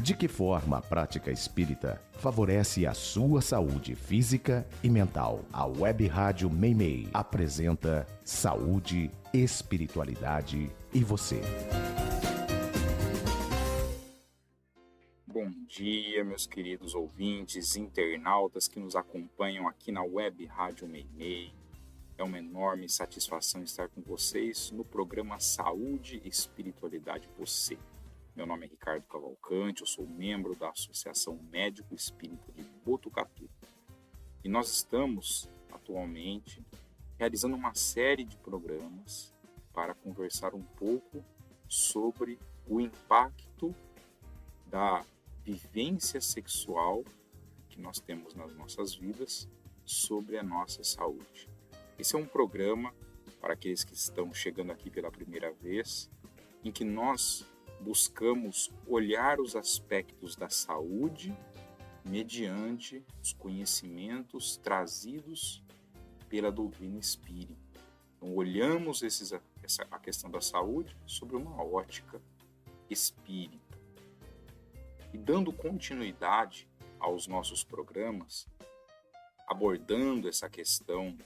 De que forma a prática espírita favorece a sua saúde física e mental? A Web Rádio Meimei apresenta Saúde, Espiritualidade e Você. Bom dia, meus queridos ouvintes, internautas que nos acompanham aqui na Web Rádio Meimei. É uma enorme satisfação estar com vocês no programa Saúde, Espiritualidade e Você. Meu nome é Ricardo Cavalcante, eu sou membro da Associação Médico Espírita de Botucatu. E nós estamos, atualmente, realizando uma série de programas para conversar um pouco sobre o impacto da vivência sexual que nós temos nas nossas vidas sobre a nossa saúde. Esse é um programa, para aqueles que estão chegando aqui pela primeira vez, em que nós buscamos olhar os aspectos da saúde mediante os conhecimentos trazidos pela doutrina espírita. Então, olhamos a questão da saúde sobre uma ótica espírita. E dando continuidade aos nossos programas, abordando essa questão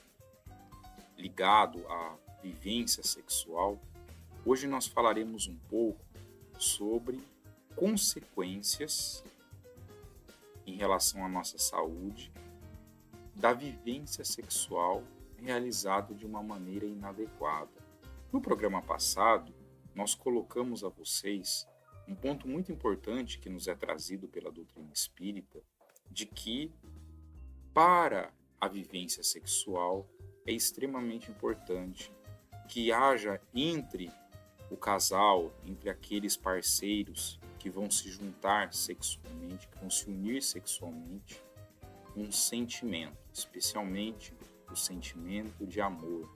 ligado à vivência sexual, hoje nós falaremos um pouco sobre consequências em relação à nossa saúde da vivência sexual realizada de uma maneira inadequada. No programa passado, nós colocamos a vocês um ponto muito importante que nos é trazido pela doutrina espírita, de que para a vivência sexual é extremamente importante que haja entre o casal, entre aqueles parceiros que vão se juntar sexualmente, que vão se unir sexualmente, um sentimento, especialmente o sentimento de amor,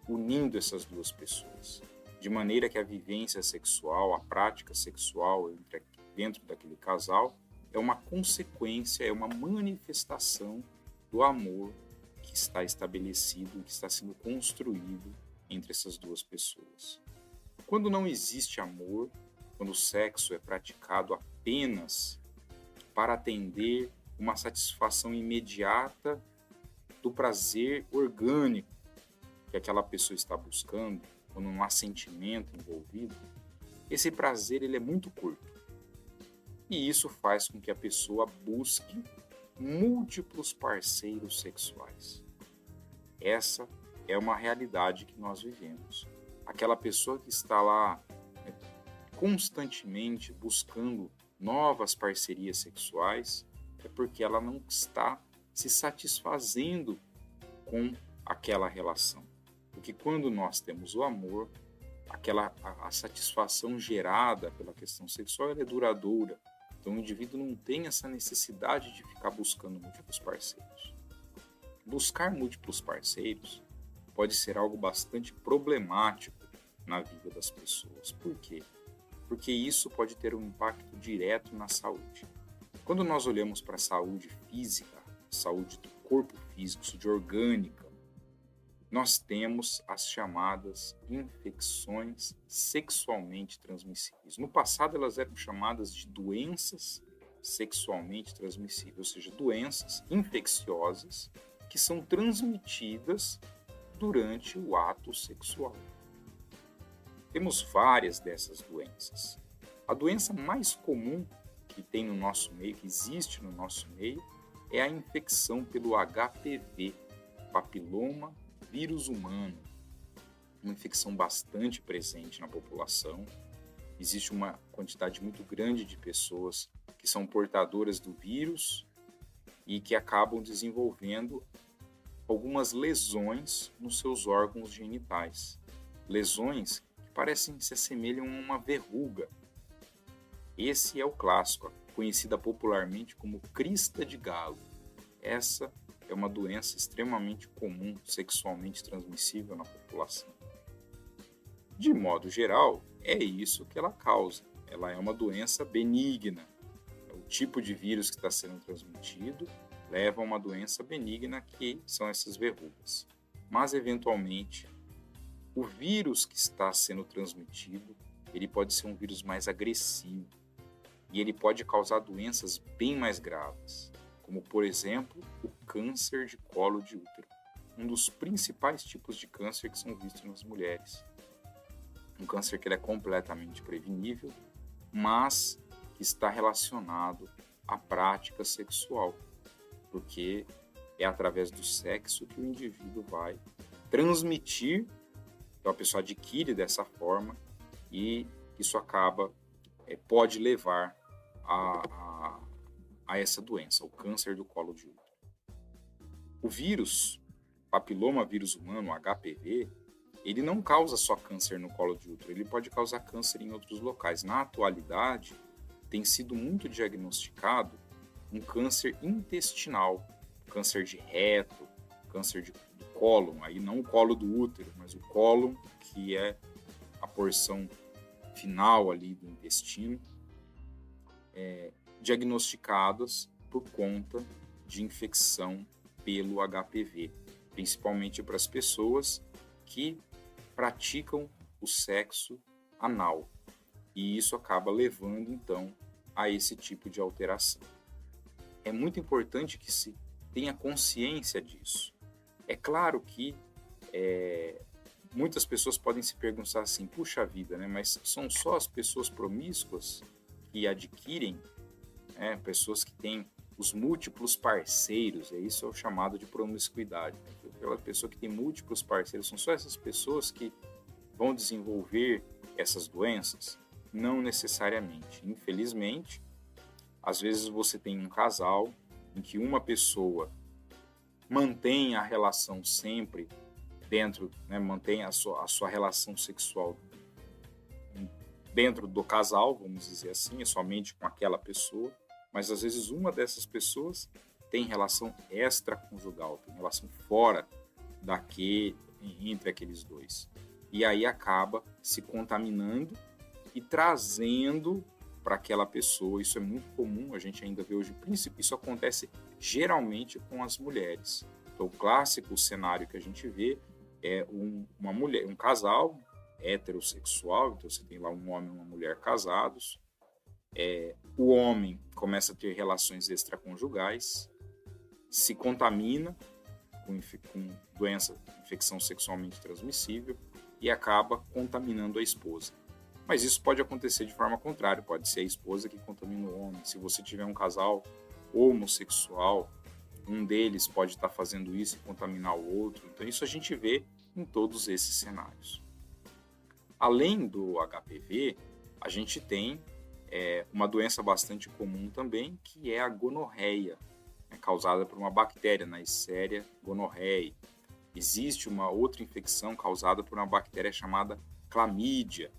unindo essas duas pessoas, de maneira que a vivência sexual, a prática sexual dentro daquele casal é uma consequência, é uma manifestação do amor que está estabelecido, que está sendo construído entre essas duas pessoas. Quando não existe amor, quando o sexo é praticado apenas para atender uma satisfação imediata do prazer orgânico que aquela pessoa está buscando, quando não há sentimento envolvido, esse prazer ele é muito curto. E isso faz com que a pessoa busque múltiplos parceiros sexuais. Essa é uma realidade que nós vivemos. Aquela pessoa que está lá constantemente buscando novas parcerias sexuais é porque ela não está se satisfazendo com aquela relação. Porque quando nós temos o amor, a satisfação gerada pela questão sexual ela é duradoura. Então o indivíduo não tem essa necessidade de ficar buscando múltiplos parceiros. Buscar múltiplos parceiros pode ser algo bastante problemático na vida das pessoas. Por quê? Porque isso pode ter um impacto direto na saúde. Quando nós olhamos para a saúde física, saúde do corpo físico, saúde orgânica, nós temos as chamadas infecções sexualmente transmissíveis. No passado, elas eram chamadas de doenças sexualmente transmissíveis, ou seja, doenças infecciosas que são transmitidas durante o ato sexual. Temos várias dessas doenças. A doença mais comum que tem no nosso meio, que existe no nosso meio, é a infecção pelo HPV, papiloma vírus humano. Uma infecção bastante presente na população. Existe uma quantidade muito grande de pessoas que são portadoras do vírus e que acabam desenvolvendo algumas lesões nos seus órgãos genitais. Lesões que parecem se assemelham a uma verruga. Esse é o clássico, conhecida popularmente como crista de galo. Essa é uma doença extremamente comum, sexualmente transmissível na população. De modo geral, é isso que ela causa. Ela é uma doença benigna. O tipo de vírus que está sendo transmitido leva a uma doença benigna, que são essas verrugas. Mas, eventualmente, o vírus que está sendo transmitido, ele pode ser um vírus mais agressivo. e ele pode causar doenças bem mais graves, como, por exemplo, o câncer de colo de útero, um dos principais tipos de câncer que são vistos nas mulheres. Um câncer que ele é completamente prevenível, mas que está relacionado à prática sexual, porque é através do sexo que o indivíduo vai transmitir, então a pessoa adquire dessa forma, e isso pode levar a essa doença, o câncer do colo de útero. O vírus, papiloma vírus humano, HPV, ele não causa só câncer no colo de útero, ele pode causar câncer em outros locais. Na atualidade, tem sido muito diagnosticado um câncer intestinal, câncer de reto, câncer do cólon, aí não o colo do útero, mas o cólon, que é a porção final ali do intestino, diagnosticadas por conta de infecção pelo HPV, principalmente para as pessoas que praticam o sexo anal. E isso acaba levando, então, a esse tipo de alteração. É muito importante que se tenha consciência disso. É claro que muitas pessoas podem se perguntar assim, puxa vida, né? Mas são só as pessoas promíscuas que adquirem, pessoas que têm os múltiplos parceiros, isso é o chamado de promiscuidade. Aquela pessoa que tem múltiplos parceiros, são só essas pessoas que vão desenvolver essas doenças? Não necessariamente. Infelizmente, às vezes você tem um casal em que uma pessoa mantém a relação sempre dentro, mantém a sua relação sexual dentro do casal, vamos dizer assim, é somente com aquela pessoa, mas às vezes uma dessas pessoas tem relação extraconjugal, tem relação fora entre aqueles dois. E aí acaba se contaminando e trazendo para aquela pessoa. Isso é muito comum, a gente ainda vê hoje, isso acontece geralmente com as mulheres. Então, o clássico cenário que a gente vê é um casal heterossexual, então você tem lá um homem e uma mulher casados, o homem começa a ter relações extraconjugais, se contamina com infecção sexualmente transmissível e acaba contaminando a esposa. Mas isso pode acontecer de forma contrária, pode ser a esposa que contamina o homem. Se você tiver um casal homossexual, um deles pode estar fazendo isso e contaminar o outro. Então isso a gente vê em todos esses cenários. Além do HPV, a gente tem uma doença bastante comum também, que é a gonorreia, causada por uma bactéria, Neisseria gonorrhoeae. Existe uma outra infecção causada por uma bactéria chamada clamídia.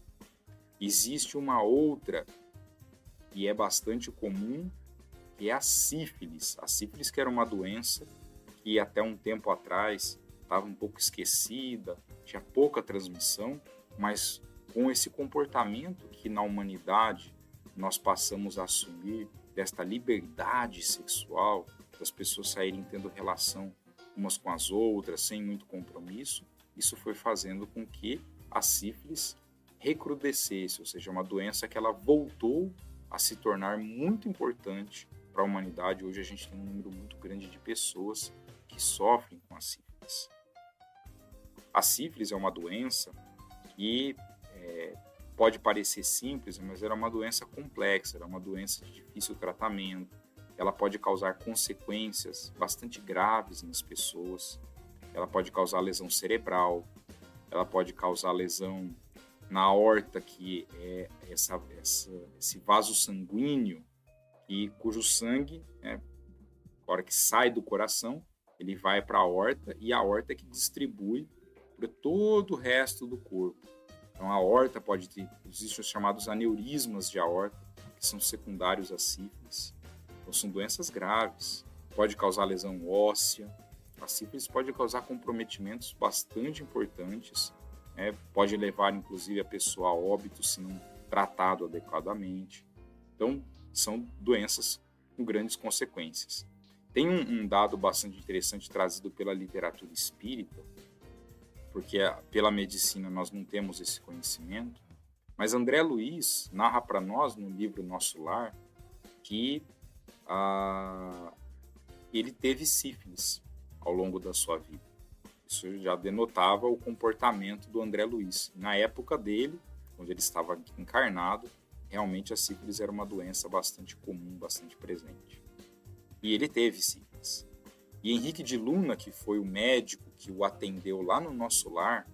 Existe uma outra que é bastante comum, que é a sífilis. A sífilis, que era uma doença que até um tempo atrás estava um pouco esquecida, tinha pouca transmissão, mas com esse comportamento que na humanidade nós passamos a assumir, desta liberdade sexual, das pessoas saírem tendo relação umas com as outras, sem muito compromisso, isso foi fazendo com que a sífilis recrudescesse, ou seja, uma doença que ela voltou a se tornar muito importante para a humanidade. Hoje a gente tem um número muito grande de pessoas que sofrem com a sífilis. A sífilis é uma doença que pode parecer simples, mas era uma doença complexa, era uma doença de difícil tratamento. Ela pode causar consequências bastante graves nas pessoas. Ela pode causar lesão cerebral, ela pode causar lesão na aorta, que é esse vaso sanguíneo cujo sangue, na hora que sai do coração, ele vai para a aorta, e a aorta é que distribui para todo o resto do corpo. Então a aorta pode ter, existem os chamados aneurismas de aorta, que são secundários à sífilis. Então são doenças graves, pode causar lesão óssea. A sífilis pode causar comprometimentos bastante importantes, pode levar inclusive a pessoa a óbito se não tratado adequadamente. Então são doenças com grandes consequências. Tem um dado bastante interessante trazido pela literatura espírita, porque pela medicina nós não temos esse conhecimento, mas André Luiz narra para nós no livro Nosso Lar que ele teve sífilis ao longo da sua vida. Isso já denotava o comportamento do André Luiz. Na época dele, quando ele estava encarnado, realmente a sífilis era uma doença bastante comum, bastante presente. E ele teve sífilis. E Henrique de Luna, que foi o médico que o atendeu lá no nosso lar,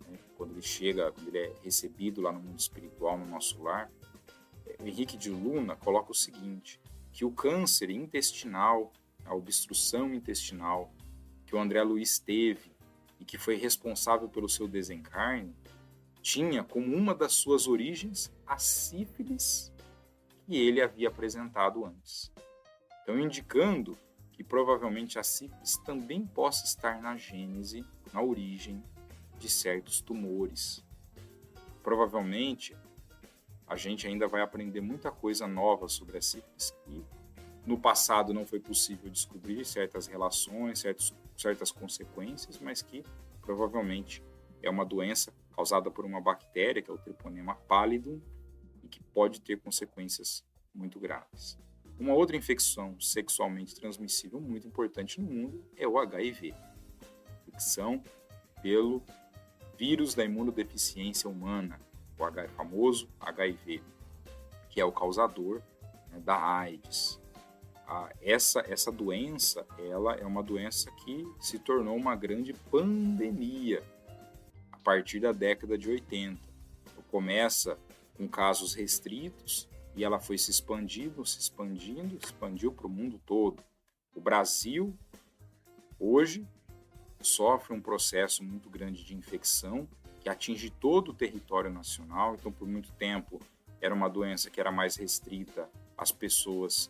né, quando ele é recebido lá no mundo espiritual, no nosso lar, o Henrique de Luna coloca o seguinte, que o câncer intestinal, a obstrução intestinal que o André Luiz teve e que foi responsável pelo seu desencarne, tinha como uma das suas origens a sífilis que ele havia apresentado antes. Então, indicando que provavelmente a sífilis também possa estar na gênese, na origem de certos tumores. Provavelmente, a gente ainda vai aprender muita coisa nova sobre a sífilis que no passado não foi possível descobrir certas relações, certas consequências, mas que provavelmente é uma doença causada por uma bactéria, que é o Treponema pallidum, e que pode ter consequências muito graves. Uma outra infecção sexualmente transmissível muito importante no mundo é o HIV, infecção pelo vírus da imunodeficiência humana, o famoso HIV, que é o causador, né, da AIDS. Essa doença, ela é uma doença que se tornou uma grande pandemia a partir da década de 80. Então, começa com casos restritos e ela foi se expandiu para o mundo todo. O Brasil, hoje, sofre um processo muito grande de infecção que atinge todo o território nacional. Então, por muito tempo, era uma doença que era mais restrita às pessoas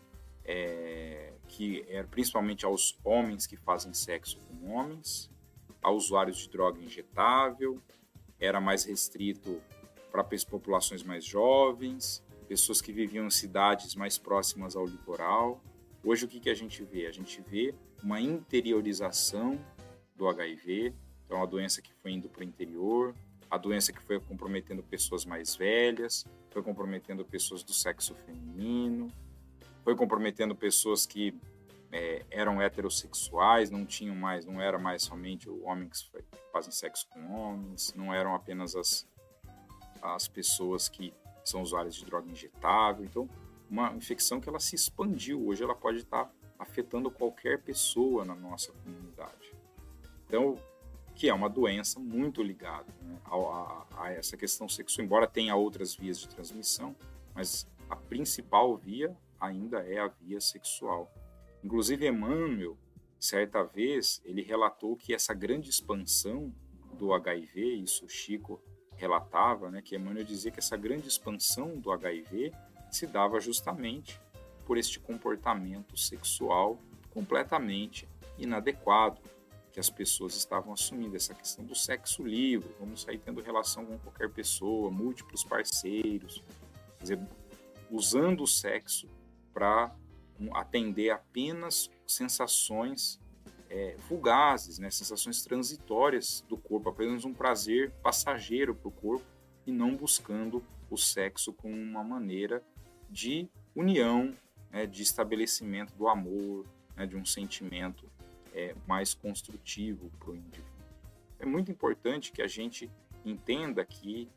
principalmente aos homens que fazem sexo com homens, a usuários de droga injetável, era mais restrito para populações mais jovens, pessoas que viviam em cidades mais próximas ao litoral. Hoje, o que a gente vê? A gente vê uma interiorização do HIV, então a doença que foi indo para o interior, a doença que foi comprometendo pessoas mais velhas, foi comprometendo pessoas do sexo feminino, foi comprometendo pessoas que eram heterossexuais, não era mais somente o homem que fazem sexo com homens, não eram apenas as pessoas que são usuárias de droga injetável. Então, uma infecção que ela se expandiu. Hoje ela pode estar afetando qualquer pessoa na nossa comunidade. Então, que é uma doença muito ligada, né, a essa questão sexual, embora tenha outras vias de transmissão, mas a principal via ainda é a via sexual. Inclusive, Emmanuel, certa vez, ele relatou que essa grande expansão do HIV, isso o Chico relatava, né, que Emmanuel dizia que essa grande expansão do HIV se dava justamente por este comportamento sexual completamente inadequado que as pessoas estavam assumindo, essa questão do sexo livre, vamos sair tendo relação com qualquer pessoa, múltiplos parceiros, quer dizer, usando o sexo para atender apenas sensações fugazes, né? Sensações transitórias do corpo, apenas um prazer passageiro para o corpo e não buscando o sexo como uma maneira de união, né? De estabelecimento do amor, né? De um sentimento mais construtivo para o indivíduo. É muito importante que a gente entenda que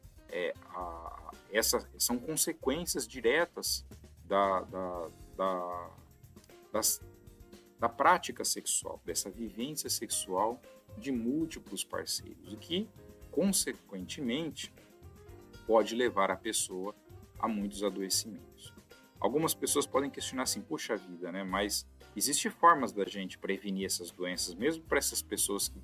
essas são consequências diretas da prática sexual, dessa vivência sexual de múltiplos parceiros, e que, consequentemente, pode levar a pessoa a muitos adoecimentos. Algumas pessoas podem questionar assim, puxa vida, né? Mas existem formas da gente prevenir essas doenças, mesmo para essas pessoas que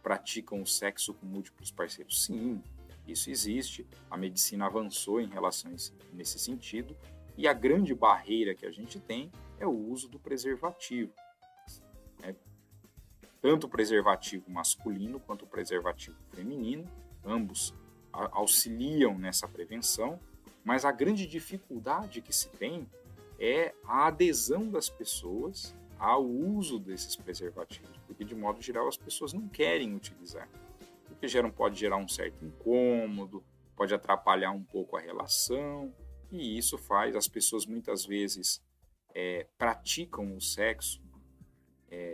praticam o sexo com múltiplos parceiros? Sim, isso existe. A medicina avançou em relação nesse sentido, e a grande barreira que a gente tem é o uso do preservativo. Tanto o preservativo masculino quanto o preservativo feminino, ambos auxiliam nessa prevenção, mas a grande dificuldade que se tem é a adesão das pessoas ao uso desses preservativos, porque de modo geral as pessoas não querem utilizar, porque pode gerar um certo incômodo, pode atrapalhar um pouco a relação, e isso faz as pessoas muitas vezes praticam o sexo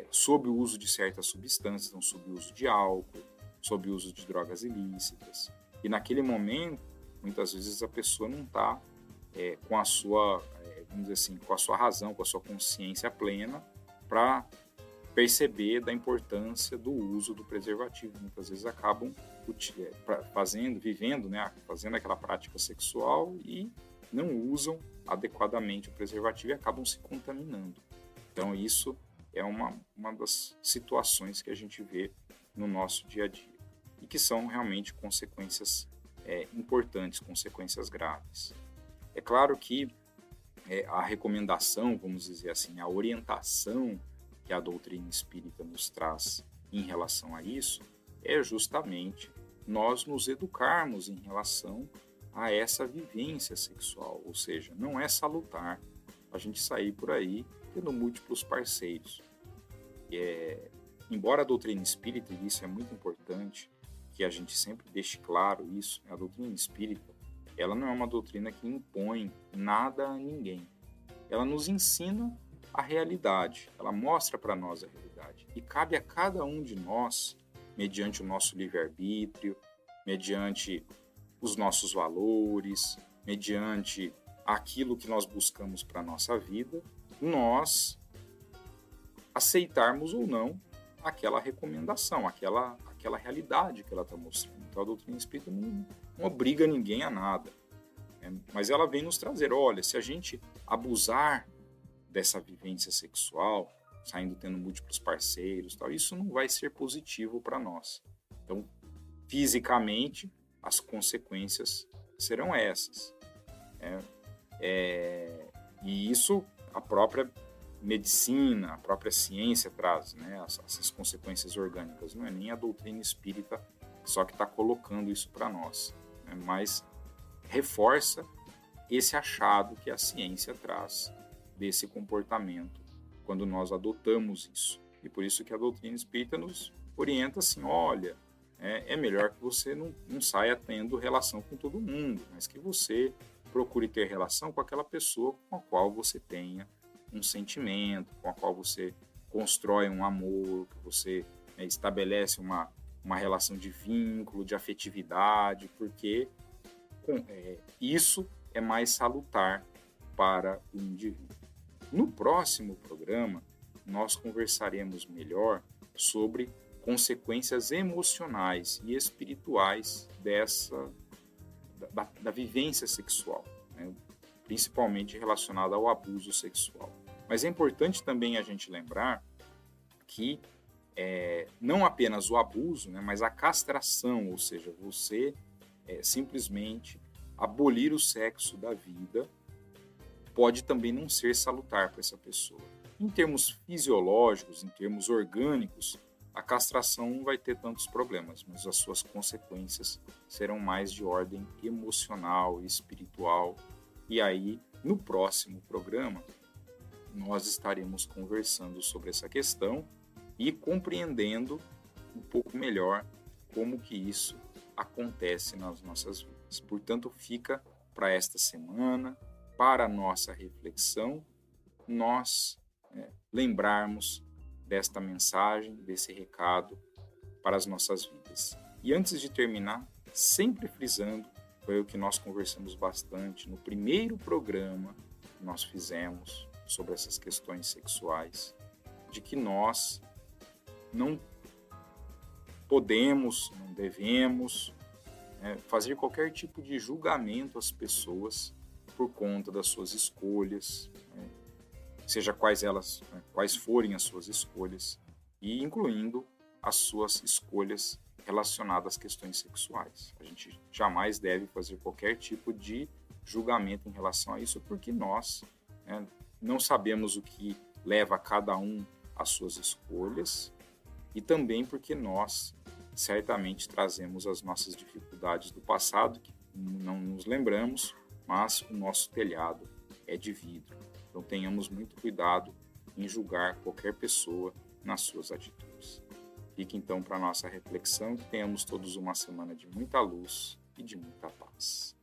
sob o uso de certas substâncias, então, sob o uso de álcool, sob o uso de drogas ilícitas. E naquele momento, muitas vezes a pessoa não está com a sua, vamos dizer assim, com a sua razão, com a sua consciência plena para perceber da importância do uso do preservativo. Muitas vezes acabam fazendo aquela prática sexual e não usam adequadamente o preservativo e acabam se contaminando. Então isso é uma das situações que a gente vê no nosso dia a dia e que são realmente consequências importantes, consequências graves. É claro que a recomendação, vamos dizer assim, a orientação que a doutrina espírita nos traz em relação a isso é justamente nós nos educarmos em relação a essa vivência sexual, ou seja, não é salutar a gente sair por aí tendo múltiplos parceiros. Embora a doutrina espírita, e isso é muito importante, que a gente sempre deixe claro isso, a doutrina espírita, ela não é uma doutrina que impõe nada a ninguém. Ela nos ensina a realidade, ela mostra para nós a realidade. E cabe a cada um de nós, mediante o nosso livre-arbítrio, mediante os nossos valores, mediante aquilo que nós buscamos para a nossa vida, nós aceitarmos ou não aquela recomendação, aquela realidade que ela está mostrando. Então a doutrina espírita não obriga ninguém a nada, mas ela vem nos trazer, olha, se a gente abusar dessa vivência sexual, tendo múltiplos parceiros, tal, isso não vai ser positivo para nós. Então, fisicamente, as consequências serão essas. E isso a própria medicina, a própria ciência traz, né, essas consequências orgânicas. Não é nem a doutrina espírita só que está colocando isso para nós, né, mas reforça esse achado que a ciência traz desse comportamento quando nós adotamos isso. E por isso que a doutrina espírita nos orienta assim, olha, é melhor que você não saia tendo relação com todo mundo, mas que você procure ter relação com aquela pessoa com a qual você tenha um sentimento, com a qual você constrói um amor, que você estabelece uma relação de vínculo, de afetividade, porque isso é mais salutar para o indivíduo. No próximo programa, nós conversaremos melhor sobre consequências emocionais e espirituais da vivência sexual, né? Principalmente relacionada ao abuso sexual. Mas é importante também a gente lembrar que não apenas o abuso, né, mas a castração, ou seja, você simplesmente abolir o sexo da vida, pode também não ser salutar para essa pessoa. Em termos fisiológicos, em termos orgânicos, a castração não vai ter tantos problemas, mas as suas consequências serão mais de ordem emocional e espiritual. E aí, no próximo programa, nós estaremos conversando sobre essa questão e compreendendo um pouco melhor como que isso acontece nas nossas vidas. Portanto, fica para esta semana, para a nossa reflexão, nós lembrarmos desta mensagem, desse recado para as nossas vidas. E antes de terminar, sempre frisando, foi o que nós conversamos bastante no primeiro programa que nós fizemos sobre essas questões sexuais, de que nós não podemos, não devemos fazer qualquer tipo de julgamento às pessoas por conta das suas escolhas, seja quais forem as suas escolhas, e incluindo as suas escolhas relacionadas às questões sexuais. A gente jamais deve fazer qualquer tipo de julgamento em relação a isso, porque nós não sabemos o que leva cada um às suas escolhas, e também porque nós certamente trazemos as nossas dificuldades do passado, que não nos lembramos, mas o nosso telhado é de vidro. Então tenhamos muito cuidado em julgar qualquer pessoa nas suas atitudes. Fique então para a nossa reflexão, que tenhamos todos uma semana de muita luz e de muita paz.